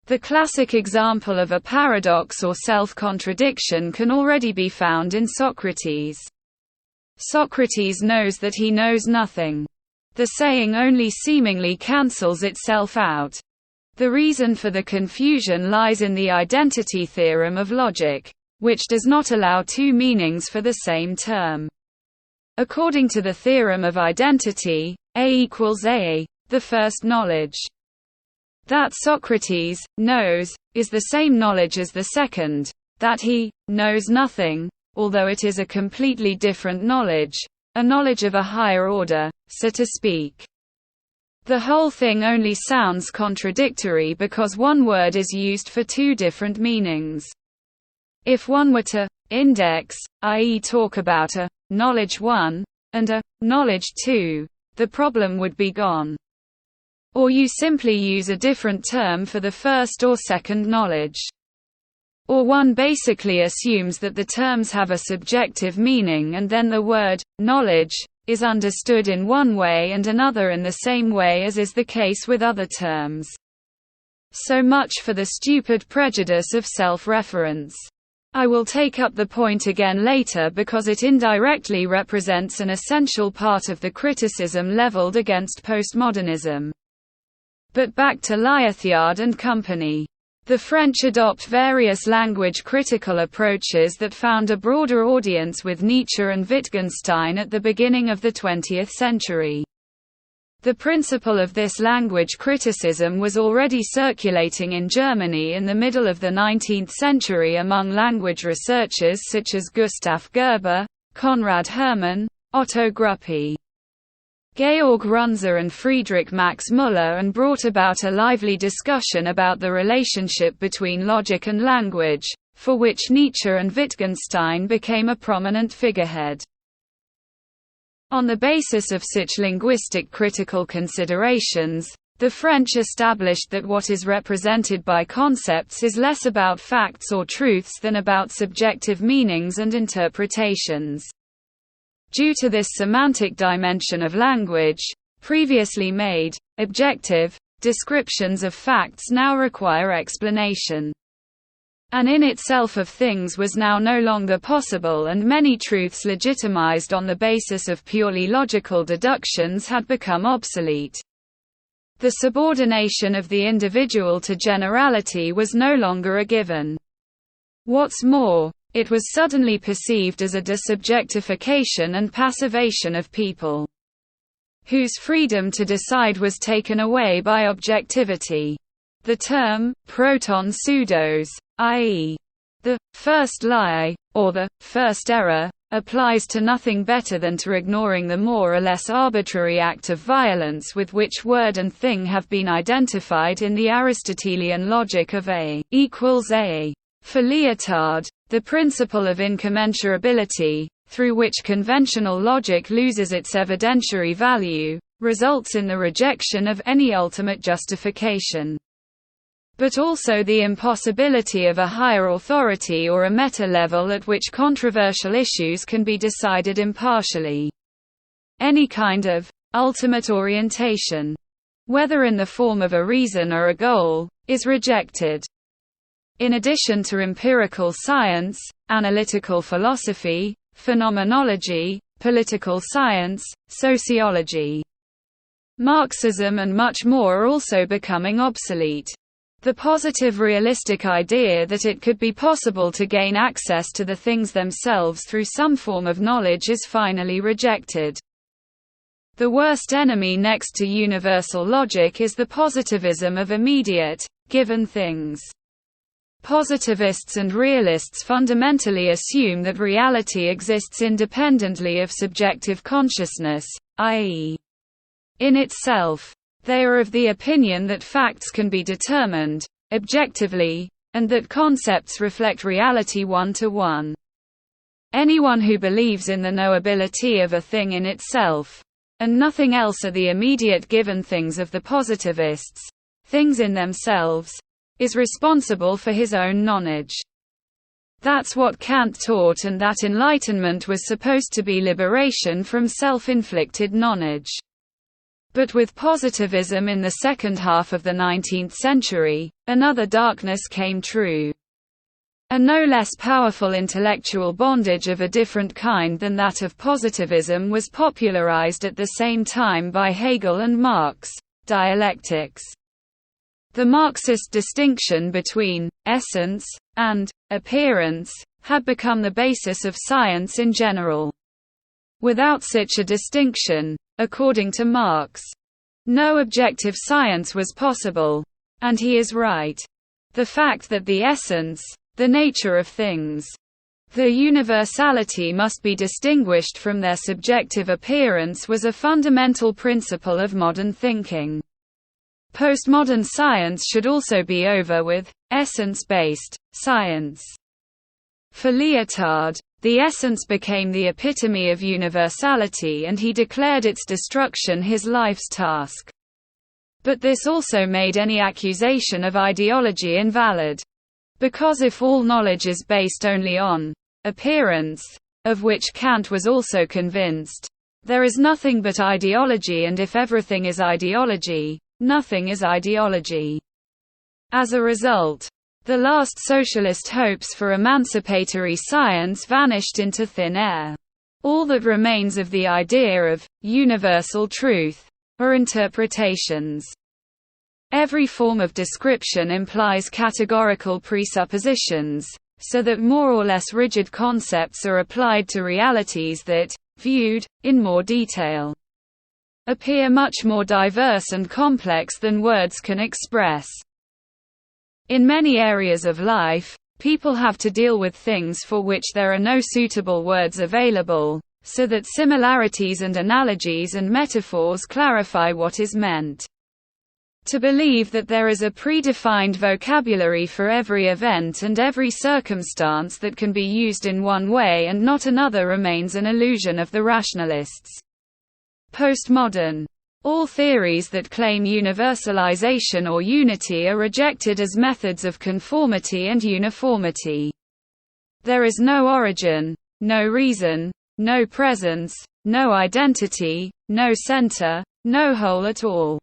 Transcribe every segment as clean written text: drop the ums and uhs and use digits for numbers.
The classic example of a paradox or self-contradiction can already be found in Socrates. Socrates knows that he knows nothing. The saying only seemingly cancels itself out. The reason for the confusion lies in the identity theorem of logic, which does not allow two meanings for the same term. According to the theorem of identity, A equals A, the first knowledge that Socrates knows is the same knowledge as the second, that he knows nothing, although it is a completely different knowledge, a knowledge of a higher order, so to speak. The whole thing only sounds contradictory because one word is used for two different meanings. If one were to index, i.e. talk about a knowledge 1 and a knowledge 2, the problem would be gone. Or you simply use a different term for the first or second knowledge. Or one basically assumes that the terms have a subjective meaning and then the word knowledge is understood in one way and another in the same way, as is the case with other terms. So much for the stupid prejudice of self-reference. I will take up the point again later because it indirectly represents an essential part of the criticism leveled against postmodernism. But back to Lyotard and company. The French adopt various language-critical approaches that found a broader audience with Nietzsche and Wittgenstein at the beginning of the 20th century. The principle of this language criticism was already circulating in Germany in the middle of the 19th century among language researchers such as Gustav Gerber, Konrad Hermann, Otto Gruppi, Georg Runzer and Friedrich Max Müller, and brought about a lively discussion about the relationship between logic and language, for which Nietzsche and Wittgenstein became a prominent figurehead. On the basis of such linguistic critical considerations, the French established that what is represented by concepts is less about facts or truths than about subjective meanings and interpretations. Due to this semantic dimension of language, previously made, objective, descriptions of facts now require explanation. An in itself of things was now no longer possible, and many truths legitimized on the basis of purely logical deductions had become obsolete. The subordination of the individual to generality was no longer a given. What's more, it was suddenly perceived as a desubjectification and passivation of people, whose freedom to decide was taken away by objectivity. The term proton pseudos, i.e., the first lie, or the first error, applies to nothing better than to ignoring the more or less arbitrary act of violence with which word and thing have been identified in the Aristotelian logic of A equals A. For Lyotard, the principle of incommensurability, through which conventional logic loses its evidentiary value, results in the rejection of any ultimate justification. But also the impossibility of a higher authority or a meta-level at which controversial issues can be decided impartially. Any kind of ultimate orientation, whether in the form of a reason or a goal, is rejected. In addition to empirical science, analytical philosophy, phenomenology, political science, sociology, Marxism and much more are also becoming obsolete. The positive realistic idea that it could be possible to gain access to the things themselves through some form of knowledge is finally rejected. The worst enemy next to universal logic is the positivism of immediate, given things. Positivists and realists fundamentally assume that reality exists independently of subjective consciousness, i.e., in itself. They are of the opinion that facts can be determined, objectively, and that concepts reflect reality one-to-one. Anyone who believes in the knowability of a thing in itself, and nothing else are the immediate given things of the positivists, things in themselves, is responsible for his own knowledge. That's what Kant taught, and that enlightenment was supposed to be liberation from self-inflicted knowledge. But with positivism in the second half of the 19th century, another darkness came true. A no less powerful intellectual bondage of a different kind than that of positivism was popularized at the same time by Hegel and Marx: dialectics. The Marxist distinction between essence and appearance had become the basis of science in general. Without such a distinction, according to Marx, no objective science was possible. And he is right. The fact that the essence, the nature of things, the universality must be distinguished from their subjective appearance was a fundamental principle of modern thinking. Postmodern science should also be over with essence-based science. For Lyotard, the essence became the epitome of universality and he declared its destruction his life's task. But this also made any accusation of ideology invalid. Because if all knowledge is based only on appearance, of which Kant was also convinced, there is nothing but ideology, and if everything is ideology, nothing is ideology. As a result, the last socialist hopes for emancipatory science vanished into thin air. All that remains of the idea of universal truth are interpretations. Every form of description implies categorical presuppositions, so that more or less rigid concepts are applied to realities that, viewed in more detail, appear much more diverse and complex than words can express. In many areas of life, people have to deal with things for which there are no suitable words available, so that similarities and analogies and metaphors clarify what is meant. To believe that there is a predefined vocabulary for every event and every circumstance that can be used in one way and not another remains an illusion of the rationalists. Postmodern. All theories that claim universalization or unity are rejected as methods of conformity and uniformity. There is no origin, no reason, no presence, no identity, no center, no whole at all.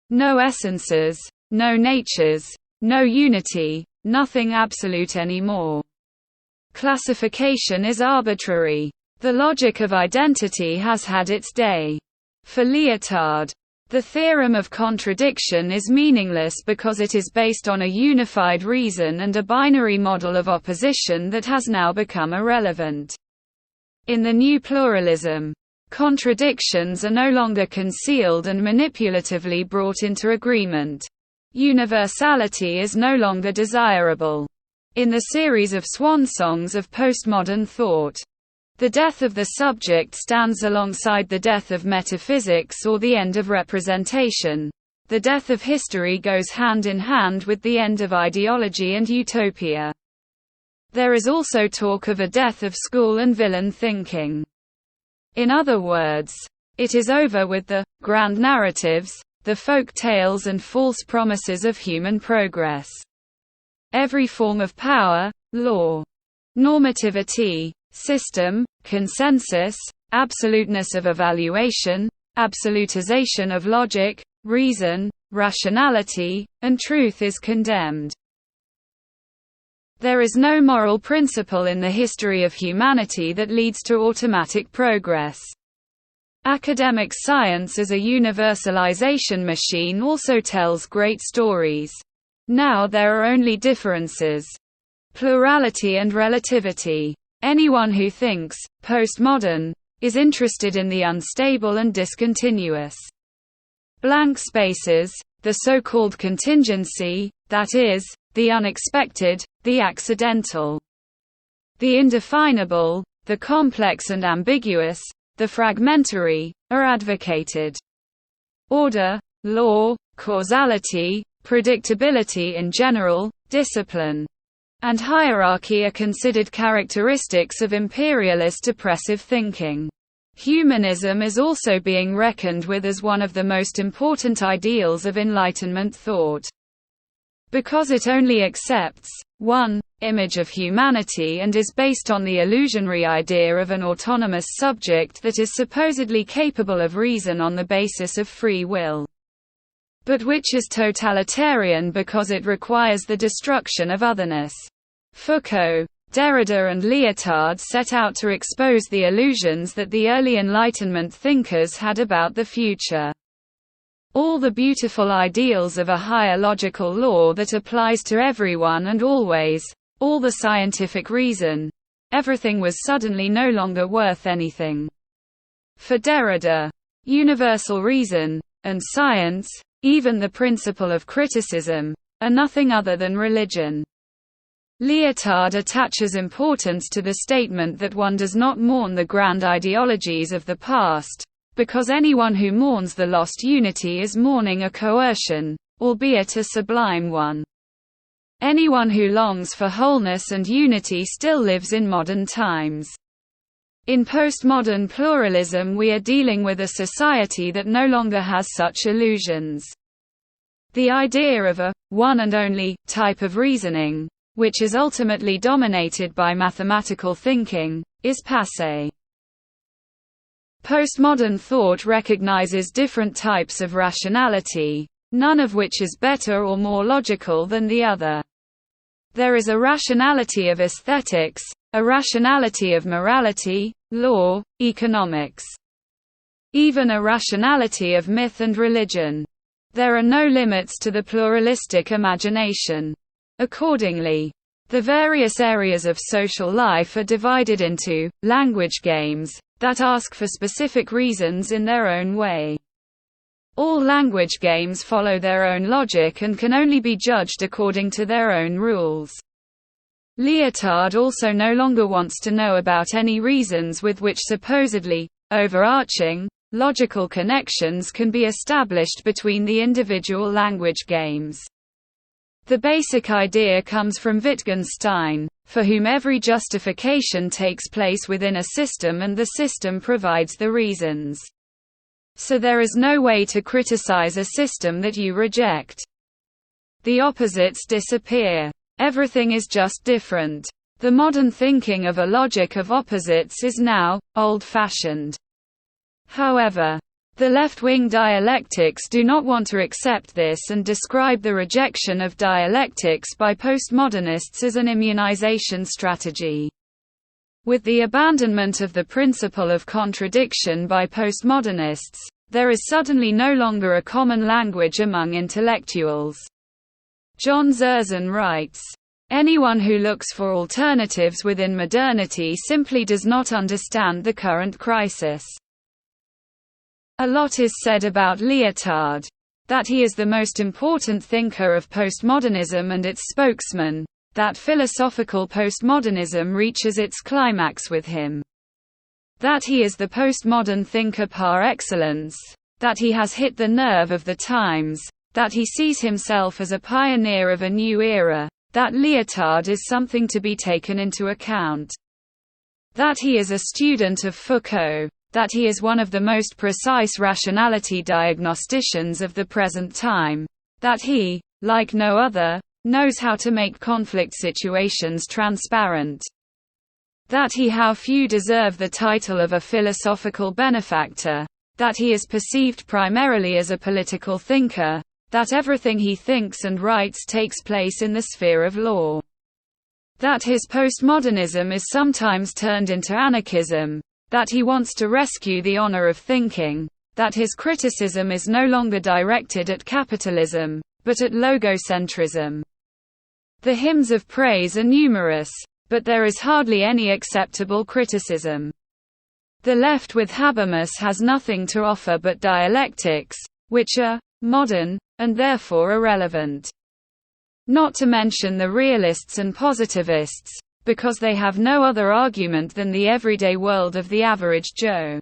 No essences, no natures, no unity, nothing absolute anymore. Classification is arbitrary. The logic of identity has had its day. For Lyotard, the theorem of contradiction is meaningless because it is based on a unified reason and a binary model of opposition that has now become irrelevant. In the new pluralism, contradictions are no longer concealed and manipulatively brought into agreement. Universality is no longer desirable. In the series of swan songs of postmodern thought, the death of the subject stands alongside the death of metaphysics or the end of representation. The death of history goes hand in hand with the end of ideology and utopia. There is also talk of a death of school and villain thinking. In other words, it is over with the grand narratives, the folk tales and false promises of human progress. Every form of power, law, normativity, system, consensus, absoluteness of evaluation, absolutization of logic, reason, rationality, and truth is condemned. There is no moral principle in the history of humanity that leads to automatic progress. Academic science as a universalization machine also tells great stories. Now there are only differences. Plurality and relativity. Anyone who thinks postmodern is interested in the unstable and discontinuous. Blank spaces, the so-called contingency, that is, the unexpected, the accidental, the indefinable, the complex and ambiguous, the fragmentary, are advocated. Order, law, causality, predictability in general, discipline, and hierarchy are considered characteristics of imperialist oppressive thinking. Humanism is also being reckoned with as one of the most important ideals of Enlightenment thought. Because it only accepts 1. image of humanity and is based on the illusionary idea of an autonomous subject that is supposedly capable of reason on the basis of free will, but which is totalitarian because it requires the destruction of otherness. Foucault, Derrida and Lyotard set out to expose the illusions that the early Enlightenment thinkers had about the future. All the beautiful ideals of a higher logical law that applies to everyone and always, all the scientific reason, everything was suddenly no longer worth anything. For Derrida, universal reason, and science, even the principle of criticism, are nothing other than religion. Lyotard attaches importance to the statement that one does not mourn the grand ideologies of the past, because anyone who mourns the lost unity is mourning a coercion, albeit a sublime one. Anyone who longs for wholeness and unity still lives in modern times. In postmodern pluralism we are dealing with a society that no longer has such illusions. The idea of a one and only type of reasoning, which is ultimately dominated by mathematical thinking, is passé. Postmodern thought recognizes different types of rationality, none of which is better or more logical than the other. There is a rationality of aesthetics, a rationality of morality, law, economics. Even a rationality of myth and religion. There are no limits to the pluralistic imagination. Accordingly, the various areas of social life are divided into language games that ask for specific reasons in their own way. All language games follow their own logic and can only be judged according to their own rules. Lyotard also no longer wants to know about any reasons with which supposedly overarching logical connections can be established between the individual language games. The basic idea comes from Wittgenstein, for whom every justification takes place within a system and the system provides the reasons. So there is no way to criticize a system that you reject. The opposites disappear. Everything is just different. The modern thinking of a logic of opposites is now old-fashioned. However, the left-wing dialectics do not want to accept this and describe the rejection of dialectics by postmodernists as an immunization strategy. With the abandonment of the principle of contradiction by postmodernists, there is suddenly no longer a common language among intellectuals. John Zerzan writes, "Anyone who looks for alternatives within modernity simply does not understand the current crisis." A lot is said about Lyotard. That he is the most important thinker of postmodernism and its spokesman, that philosophical postmodernism reaches its climax with him. That he is the postmodern thinker par excellence, that he has hit the nerve of the times, that he sees himself as a pioneer of a new era, that Lyotard is something to be taken into account. That he is a student of Foucault, that he is one of the most precise rationality diagnosticians of the present time, that he, like no other, knows how to make conflict situations transparent. That how few deserve the title of a philosophical benefactor, that he is perceived primarily as a political thinker, that everything he thinks and writes takes place in the sphere of law. That his postmodernism is sometimes turned into anarchism, that he wants to rescue the honor of thinking, that his criticism is no longer directed at capitalism, but at logocentrism. The hymns of praise are numerous, but there is hardly any acceptable criticism. The left with Habermas has nothing to offer but dialectics, which are modern, and therefore irrelevant. Not to mention the realists and positivists, because they have no other argument than the everyday world of the average Joe.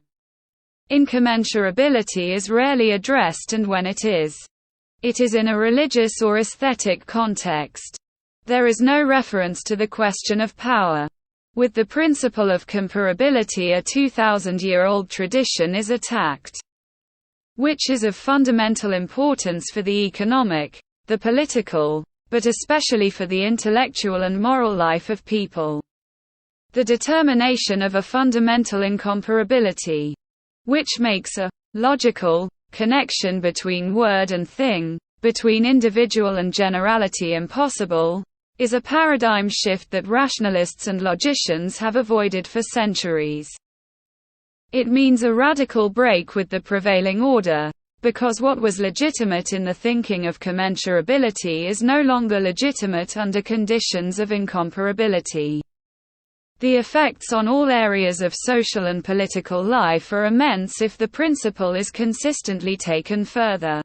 Incommensurability is rarely addressed, and when it is in a religious or aesthetic context. There is no reference to the question of power. With the principle of comparability, a 2,000-year-old tradition is attacked, which is of fundamental importance for the economic, the political, but especially for the intellectual and moral life of people. The determination of a fundamental incomparability, which makes a logical connection between word and thing, between individual and generality impossible, is a paradigm shift that rationalists and logicians have avoided for centuries. It means a radical break with the prevailing order, because what was legitimate in the thinking of commensurability is no longer legitimate under conditions of incomparability. The effects on all areas of social and political life are immense if the principle is consistently taken further.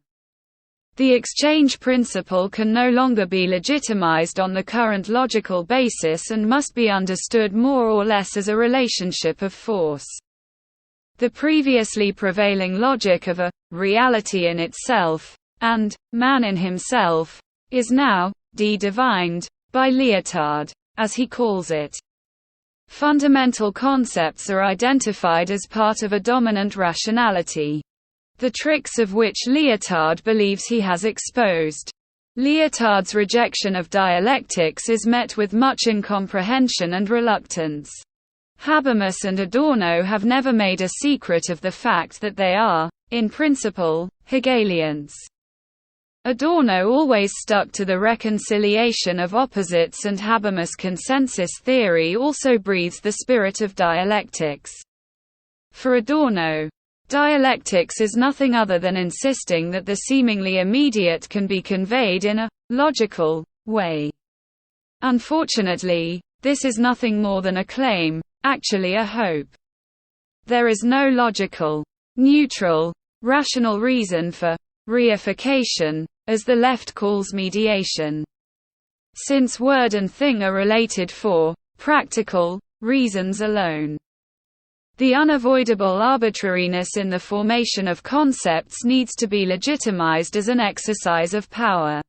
The exchange principle can no longer be legitimized on the current logical basis and must be understood more or less as a relationship of force. The previously prevailing logic of a reality in itself, and man in himself, is now de-divined by Lyotard, as he calls it. Fundamental concepts are identified as part of a dominant rationality, the tricks of which Lyotard believes he has exposed. Lyotard's rejection of dialectics is met with much incomprehension and reluctance. Habermas and Adorno have never made a secret of the fact that they are, in principle, Hegelians. Adorno always stuck to the reconciliation of opposites, and Habermas' consensus theory also breathes the spirit of dialectics. For Adorno, dialectics is nothing other than insisting that the seemingly immediate can be conveyed in a logical way. Unfortunately, this is nothing more than a claim, actually a hope. There is no logical, neutral, rational reason for reification, as the left calls mediation. Since word and thing are related for practical reasons alone. The unavoidable arbitrariness in the formation of concepts needs to be legitimized as an exercise of power.